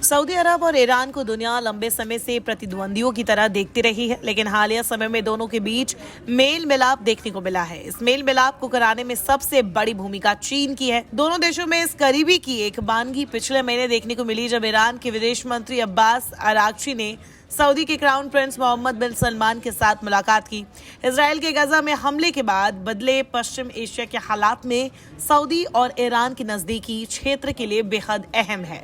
Saudi अरब और Iran को दुनिया लंबे समय से प्रतिद्वंदियों की तरह देखती रही है, लेकिन हालिया समय में दोनों के बीच मेल मिलाप देखने को मिला है। इस मेल मिलाप को कराने में सबसे बड़ी भूमिका चीन की है। दोनों देशों में इस करीबी की एक बानगी पिछले महीने देखने को मिली, जब ईरान के विदेश मंत्री अब्बास अरागची ने सऊदी के क्राउन प्रिंस मोहम्मद बिन सलमान के साथ मुलाकात की। इजराइल के गजा में हमले के बाद बदले पश्चिम एशिया के हालात में सऊदी और ईरान की नजदीकी क्षेत्र के लिए बेहद अहम है।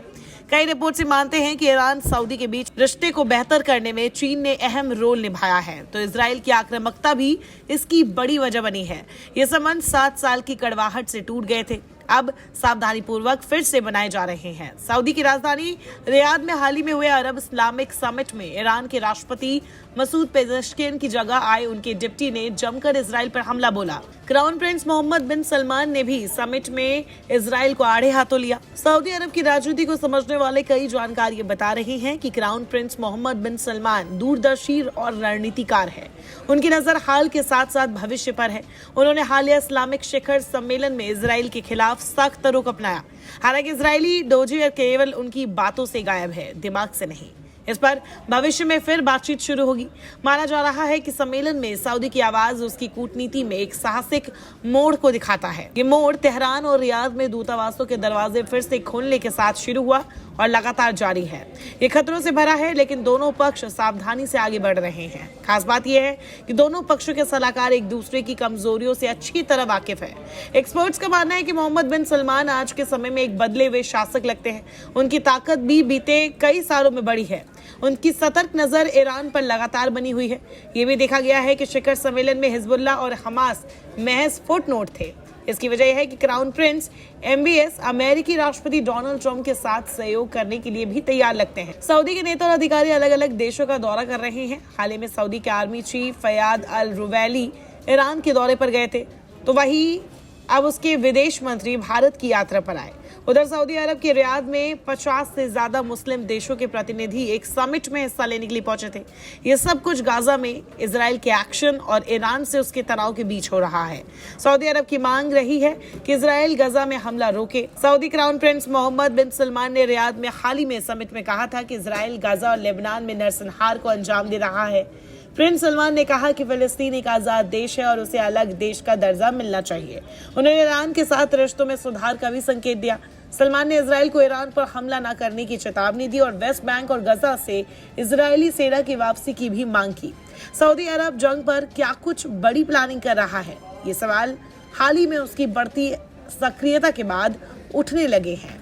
कई रिपोर्ट से मानते हैं कि ईरान सऊदी के बीच रिश्ते को बेहतर करने में चीन ने अहम रोल निभाया है, तो इजराइल की आक्रामकता भी इसकी बड़ी वजह बनी है। ये संबंध 7 साल की कड़वाहट से टूट गए थे, अब सावधानी पूर्वक फिर से बनाए जा रहे हैं। सऊदी की राजधानी रियाद में हाल ही में हुए अरब इस्लामिक समिट में ईरान के राष्ट्रपति मसूद पेजेश्किन की जगह आए उनके डिप्टी ने जमकर इजराइल पर हमला बोला। क्राउन प्रिंस मोहम्मद बिन सलमान ने भी समिट में इजराइल को आड़े हाथों लिया। सऊदी अरब की राजनीति को समझने वाले कई जानकार ये बता रहे हैं कि क्राउन प्रिंस मोहम्मद बिन सलमान दूरदर्शी और रणनीतिकार है। उनकी नजर हाल के साथ साथ भविष्य पर है। उन्होंने हालिया इस्लामिक शिखर सम्मेलन में इजराइल के खिलाफ सख्त रुख अपनाया। हालांकि इजरायली डोजियर केवल उनकी बातों से गायब है, दिमाग से नहीं। इस पर भविष्य में फिर बातचीत शुरू होगी। माना जा रहा है कि सम्मेलन में सऊदी की आवाज उसकी कूटनीति में एक साहसिक मोड़ को दिखाता है। ये मोड़ तेहरान और रियाद में दूतावासों के दरवाजे फिर से खोलने के साथ शुरू हुआ और लगातार जारी है। ये खतरों से भरा है, लेकिन दोनों पक्ष सावधानी से आगे बढ़ रहे हैं। खास बात यह है कि दोनों पक्षों के सलाहकार एक दूसरे की कमजोरियों से अच्छी तरह वाकिफ है। एक्सपर्ट्स का मानना है कि मोहम्मद बिन सलमान आज के समय में एक बदले हुए शासक लगते हैं। उनकी ताकत भी बीते कई सालों में बढ़ी है। उनकी सतर्क नजर ईरान पर लगातार बनी हुई है। ये भी देखा गया है कि शिखर सम्मेलन में हिजबुल्लाह और हमास महज फुटनोट थे। इसकी वजह यह है कि क्राउन प्रिंस MBS अमेरिकी राष्ट्रपति डोनाल्ड ट्रंप के साथ सहयोग करने के लिए भी तैयार लगते हैं। सऊदी के नेता और अधिकारी अलग अलग देशों का दौरा कर रहे हैं। हाल ही में सऊदी के आर्मी चीफ फयाद अल रुवैली ईरान के दौरे पर गए थे, तो वही अब उसके विदेश मंत्री भारत की यात्रा पर आए। उधर सऊदी अरब के रियाद में 50 से ज्यादा मुस्लिम देशों के प्रतिनिधि एक समिट में हिस्सा लेने के लिए पहुंचे थे। ये सब कुछ गाजा में इजराइल के एक्शन और ईरान से उसके तनाव के बीच हो रहा है। सऊदी अरब की मांग रही है कि इजराइल गजा में हमला रोके। सऊदी क्राउन प्रिंस मोहम्मद बिन सलमान ने रियाद में हाल ही में समिट में कहा था कि इजराइल गाजा और लेबनान में नरसंहार को अंजाम दे रहा है। प्रिंस सलमान ने कहा कि फिलिस्तीन एक आजाद देश है और उसे अलग देश का दर्जा मिलना चाहिए। उन्होंने ईरान के साथ रिश्तों में सुधार का भी संकेत दिया। सलमान ने इजराइल को ईरान पर हमला न करने की चेतावनी दी और वेस्ट बैंक और गजा से इजरायली सेना की वापसी की भी मांग की। सऊदी अरब जंग पर क्या कुछ बड़ी प्लानिंग कर रहा है? ये सवाल हाल ही में उसकी बढ़ती सक्रियता के बाद उठने लगे हैं।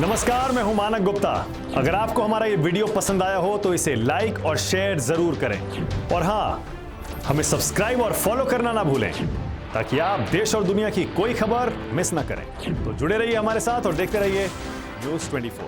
नमस्कार, मैं हूं मानक गुप्ता। अगर आपको हमारा ये वीडियो पसंद आया हो तो इसे लाइक और शेयर जरूर करें, और हाँ, हमें सब्सक्राइब और फॉलो करना ना भूलें ताकि आप देश और दुनिया की कोई खबर मिस ना करें। तो जुड़े रहिए हमारे साथ और देखते रहिए News 24।